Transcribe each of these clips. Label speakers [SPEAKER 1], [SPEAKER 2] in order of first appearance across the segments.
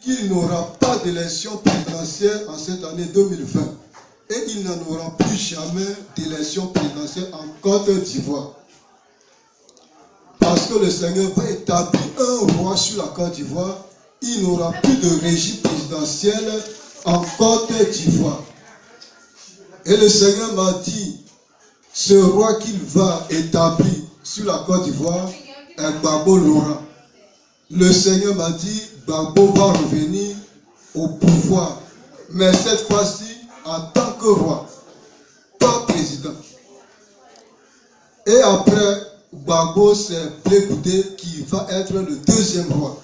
[SPEAKER 1] qu'il n'aura pas d'élection présidentielle en cette année 2020 et il n'en aura plus jamais d'élection présidentielle en Côte d'Ivoire. Parce que le Seigneur va établir un roi sur la Côte d'Ivoire, il n'aura plus de régime présidentiel en Côte d'Ivoire. Et le Seigneur m'a dit, ce roi qu'il va établir sur la Côte d'Ivoire est Gbagbo Laurent. Le Seigneur m'a dit, Gbagbo va revenir au pouvoir, mais cette fois-ci en tant que roi, pas président. Et après, Gbagbo s'est prégoudé qu'il va être le deuxième roi.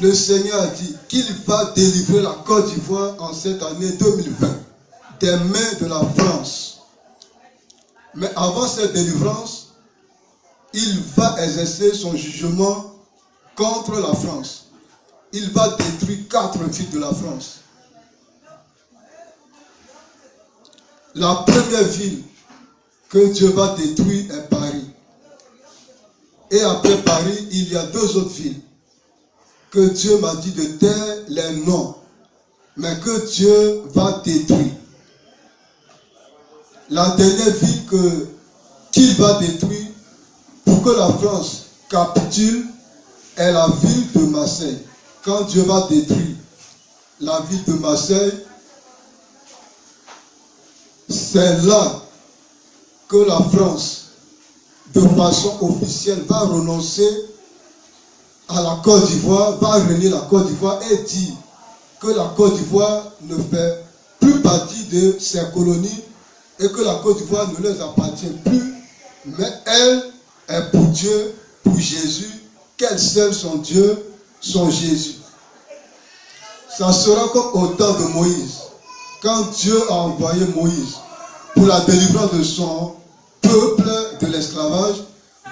[SPEAKER 1] Le Seigneur a dit qu'il va délivrer la Côte d'Ivoire en cette année 2020 des mains de la France. Mais avant cette délivrance, il va exercer son jugement contre la France. Il va détruire 4 villes de la France. La première ville que Dieu va détruire est Paris. Et après Paris, il y a 2 autres villes que Dieu m'a dit de taire les noms, mais que Dieu va détruire. La dernière ville qu'il va détruire pour que la France capitule est la ville de Marseille. Quand Dieu va détruire la ville de Marseille, c'est là que la France, de façon officielle, va renoncer à la Côte d'Ivoire, va renier la Côte d'Ivoire et dire que la Côte d'Ivoire ne fait plus partie de ses colonies et que la Côte d'Ivoire ne leur appartient plus, mais elle est pour Dieu, pour Jésus, qu'elle serve son Dieu, son Jésus. Ça sera comme au temps de Moïse, quand Dieu a envoyé Moïse pour la délivrance de son peuple de l'esclavage.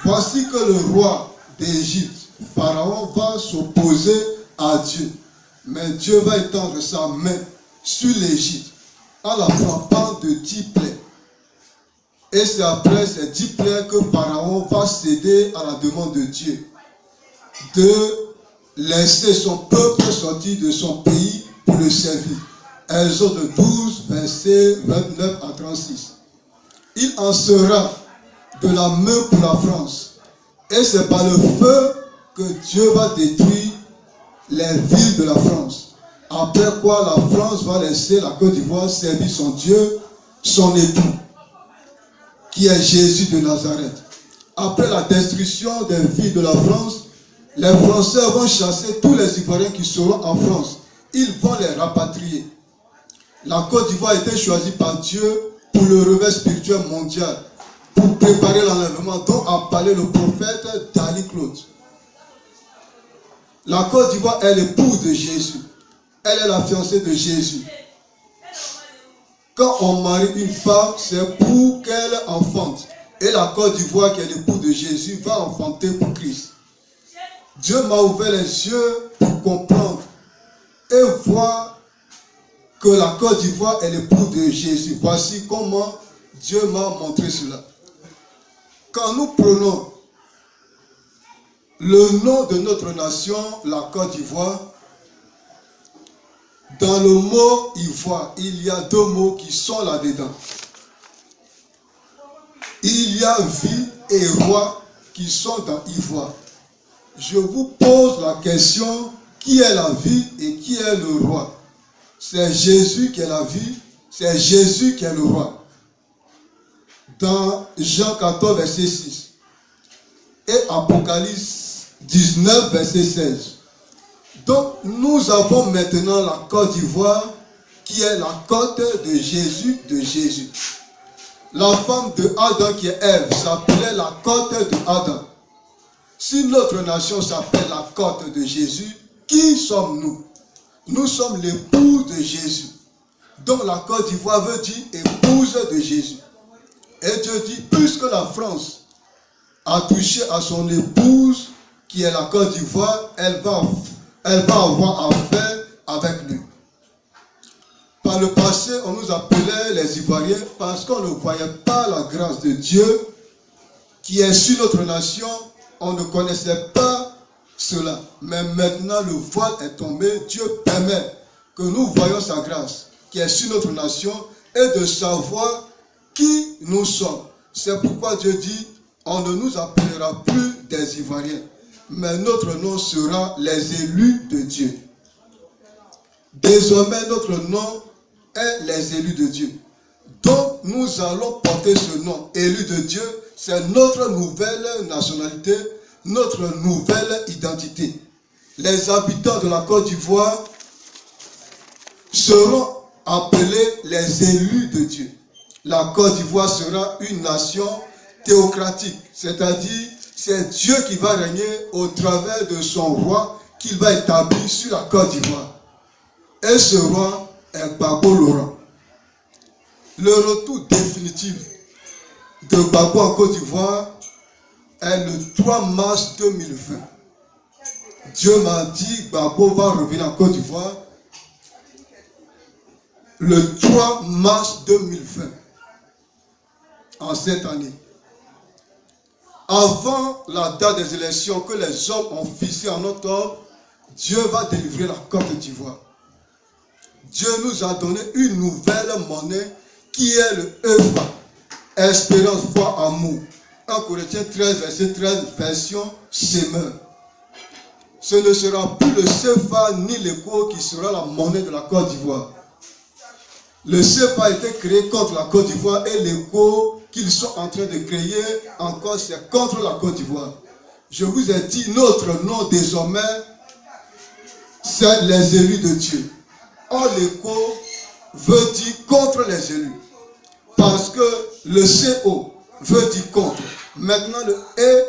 [SPEAKER 1] Voici que le roi d'Égypte, Pharaon, va s'opposer à Dieu. Mais Dieu va étendre sa main sur l'Égypte en la frappant de 10 plaies. Et c'est après ces 10 plaies que Pharaon va céder à la demande de Dieu de laisser son peuple sortir de son pays pour le servir. Exode 12, versets 29 à 36. Il en sera de la main pour la France. Et c'est par le feu que Dieu va détruire les villes de la France. Après quoi, la France va laisser la Côte d'Ivoire servir son Dieu, son époux, qui est Jésus de Nazareth. Après la destruction des villes de la France, les Français vont chasser tous les Ivoiriens qui seront en France. Ils vont les rapatrier. La Côte d'Ivoire a été choisie par Dieu pour le réveil spirituel mondial, pour préparer l'enlèvement dont a parlé le prophète Dali Claude. La Côte d'Ivoire est l'épouse de Jésus. Elle est la fiancée de Jésus. Quand on marie une femme, c'est pour qu'elle enfante. Et la Côte d'Ivoire, qui est l'épouse de Jésus, va enfanter pour Christ. Dieu m'a ouvert les yeux pour comprendre et voir que la Côte d'Ivoire est l'épouse de Jésus. Voici comment Dieu m'a montré cela. Quand nous prenons le nom de notre nation, la Côte d'Ivoire, dans le mot ivoire, il y a 2 mots qui sont là-dedans. Il y a vie et roi qui sont dans ivoire. Je vous pose la question, qui est la vie et qui est le roi? C'est Jésus qui est la vie, c'est Jésus qui est le roi. Dans Jean 14, verset 6 et Apocalypse 19, verset 16. Donc, nous avons maintenant la Côte d'Ivoire qui est la côte de Jésus, La femme de Adam qui est Ève s'appelait la côte de Adam. Si notre nation s'appelle la côte de Jésus, qui sommes-nous? Nous sommes l'épouse de Jésus. Donc la Côte d'Ivoire veut dire épouse de Jésus. Et Dieu dit, puisque la France a touché à son épouse, qui est la Côte d'Ivoire, elle va avoir affaire avec lui. Par le passé, on nous appelait les Ivoiriens parce qu'on ne voyait pas la grâce de Dieu qui est sur notre nation. On ne connaissait pas cela. Mais maintenant, le voile est tombé. Dieu permet que nous voyions sa grâce qui est sur notre nation et de savoir qui nous sommes. C'est pourquoi Dieu dit, on ne nous appellera plus des Ivoiriens, mais notre nom sera les élus de Dieu. Désormais, notre nom est les élus de Dieu. Donc, nous allons porter ce nom, élus de Dieu. C'est notre nouvelle nationalité, notre nouvelle identité. Les habitants de la Côte d'Ivoire seront appelés les élus de Dieu. La Côte d'Ivoire sera une nation théocratique, c'est-à-dire c'est Dieu qui va régner au travers de son roi qu'il va établir sur la Côte d'Ivoire. Et ce roi est Gbagbo Laurent. Le retour définitif de Gbagbo en Côte d'Ivoire est le 3 mars 2020. Dieu m'a dit Gbagbo va revenir en Côte d'Ivoire le 3 mars 2020, en cette année. Avant la date des élections que les hommes ont fixée en octobre, Dieu va délivrer la Côte d'Ivoire. Dieu nous a donné une nouvelle monnaie qui est le EFA, espérance, foi, amour. 1 Corinthiens 13, verset 13, version Semeur. Ce ne sera plus le CFA ni l'ECO qui sera la monnaie de la Côte d'Ivoire. Le CFA a été créé contre la Côte d'Ivoire et l'ECO qu'ils sont en train de créer encore, c'est contre la Côte d'Ivoire. Je vous ai dit, notre nom désormais, c'est les élus de Dieu. Or, l'ECO veut dire contre les élus. Parce que le CO veut dire contre. Maintenant, le E,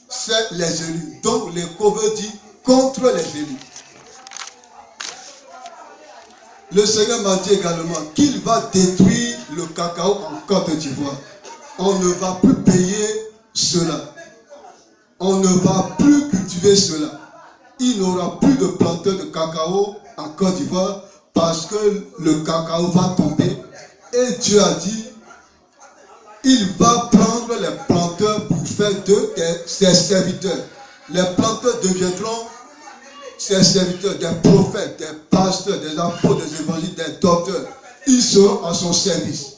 [SPEAKER 1] c'est les élus. Donc, l'ECO veut dire contre les élus. Le Seigneur m'a dit également qu'il va détruire le cacao en Côte d'Ivoire. On ne va plus payer cela. On ne va plus cultiver cela. Il n'y aura plus de planteurs de cacao en Côte d'Ivoire parce que le cacao va tomber. Et Dieu a dit, il va prendre les planteurs pour faire d'eux ses serviteurs. Les planteurs deviendront ses serviteurs, des prophètes, des pasteurs, des apôtres, des évangiles, des docteurs. Ils seront à son service.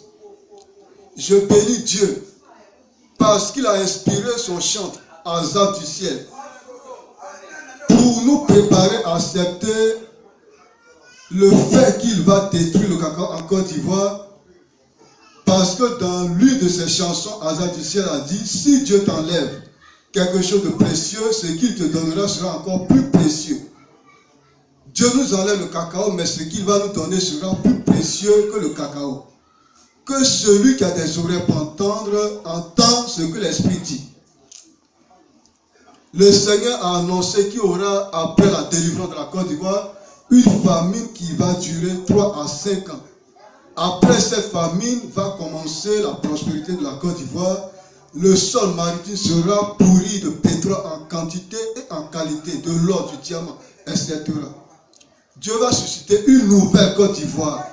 [SPEAKER 1] Je bénis Dieu parce qu'il a inspiré son chant Azaf du ciel pour nous préparer à accepter le fait qu'il va détruire le cacao en Côte d'Ivoire. Parce que dans l'une de ses chansons, Azaf du ciel a dit, si Dieu t'enlève quelque chose de précieux, ce qu'il te donnera sera encore plus précieux. Dieu nous enlève le cacao, mais ce qu'il va nous donner sera plus précieux que le cacao. Que celui qui a des oreilles pour entendre, entend ce que l'Esprit dit. Le Seigneur a annoncé qu'il y aura, après la délivrance de la Côte d'Ivoire, une famine qui va durer 3 à 5 ans. Après cette famine va commencer la prospérité de la Côte d'Ivoire. Le sol maritime sera pourri de pétrole en quantité et en qualité, de l'or, du diamant, etc. Dieu va susciter une nouvelle Côte d'Ivoire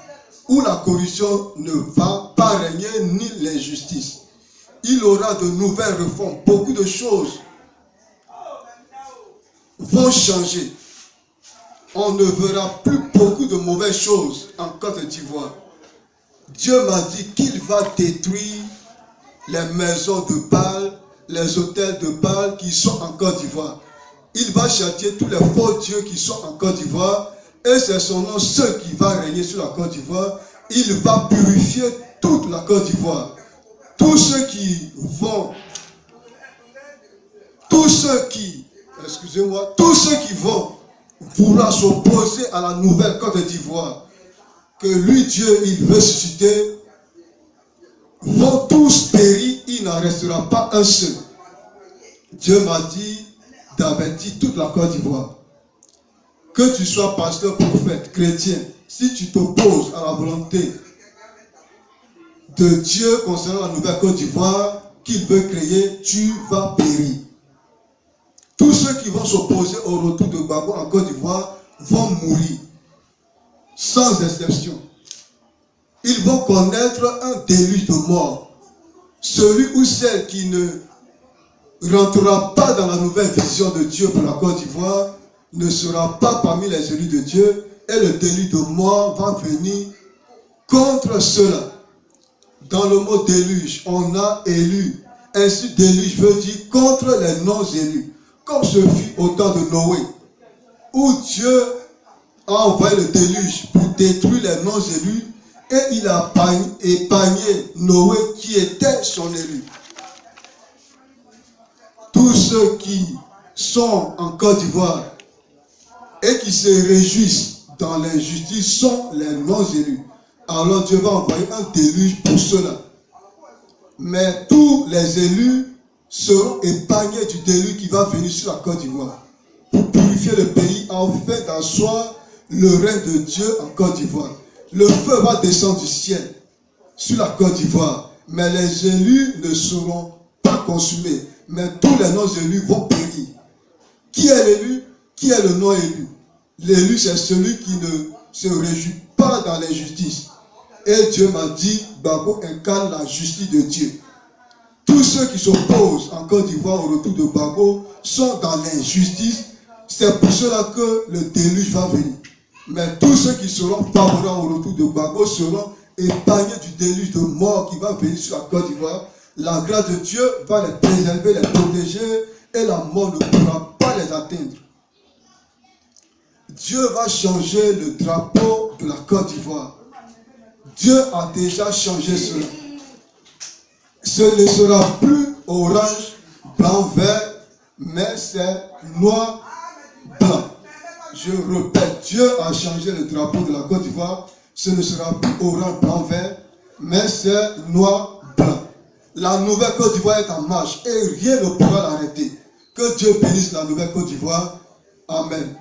[SPEAKER 1] où la corruption ne va pas régner ni l'injustice. Il y aura de nouvelles réformes. Beaucoup de choses vont changer. On ne verra plus beaucoup de mauvaises choses en Côte d'Ivoire. Dieu m'a dit qu'il va détruire les maisons de Baal, les hôtels de Baal qui sont en Côte d'Ivoire. Il va châtier tous les faux dieux qui sont en Côte d'Ivoire. Et c'est son nom seul qui va régner sur la Côte d'Ivoire. Il va purifier toute la Côte d'Ivoire. Tous ceux qui vont vouloir s'opposer à la nouvelle Côte d'Ivoire que lui, Dieu, il veut susciter, vont tous périr, il n'en restera pas un seul. Dieu m'a dit d'avertir toute la Côte d'Ivoire. Que tu sois pasteur, prophète, chrétien, si tu t'opposes à la volonté de Dieu concernant la nouvelle Côte d'Ivoire qu'il veut créer, tu vas périr. Tous ceux qui vont s'opposer au retour de Gbagbo en Côte d'Ivoire vont mourir, sans exception. Ils vont connaître un déluge de mort. Celui ou celle qui ne ne rentrera pas dans la nouvelle vision de Dieu pour la Côte d'Ivoire, ne sera pas parmi les élus de Dieu, et le déluge de mort va venir contre cela. Dans le mot déluge, on a élu. Ainsi, déluge veut dire contre les non-élus. Comme ce fut au temps de Noé, où Dieu a envoyé le déluge pour détruire les non-élus, et il a épargné Noé qui était son élu. Tous ceux qui sont en Côte d'Ivoire et qui se réjouissent dans l'injustice sont les non-élus. Alors Dieu va envoyer un déluge pour cela. Mais tous les élus seront épargnés du déluge qui va venir sur la Côte d'Ivoire pour purifier le pays afin d'asseoir le règne de Dieu en Côte d'Ivoire. Le feu va descendre du ciel sur la Côte d'Ivoire, mais les élus ne seront pas consumés, mais tous les non-élus vont périr. Qui est l'élu? Qui est le non-élu? L'élu, c'est celui qui ne se réjouit pas dans l'injustice. Et Dieu m'a dit, Babo incarne la justice de Dieu. Tous ceux qui s'opposent en Côte d'Ivoire au retour de Babo sont dans l'injustice. C'est pour cela que le déluge va venir. Mais tous ceux qui seront favorables au retour de Babo seront épargnés du déluge de mort qui va venir sur la Côte d'Ivoire. La grâce de Dieu va les préserver, les protéger, et la mort ne pourra pas les atteindre. Dieu va changer le drapeau de la Côte d'Ivoire. Dieu a déjà changé cela. Ce ne sera plus orange, blanc, vert, mais c'est noir, blanc. Je répète, Dieu a changé le drapeau de la Côte d'Ivoire. Ce ne sera plus orange, blanc, vert, mais c'est noir, blanc. La nouvelle Côte d'Ivoire est en marche et rien ne pourra l'arrêter. Que Dieu bénisse la nouvelle Côte d'Ivoire. Amen.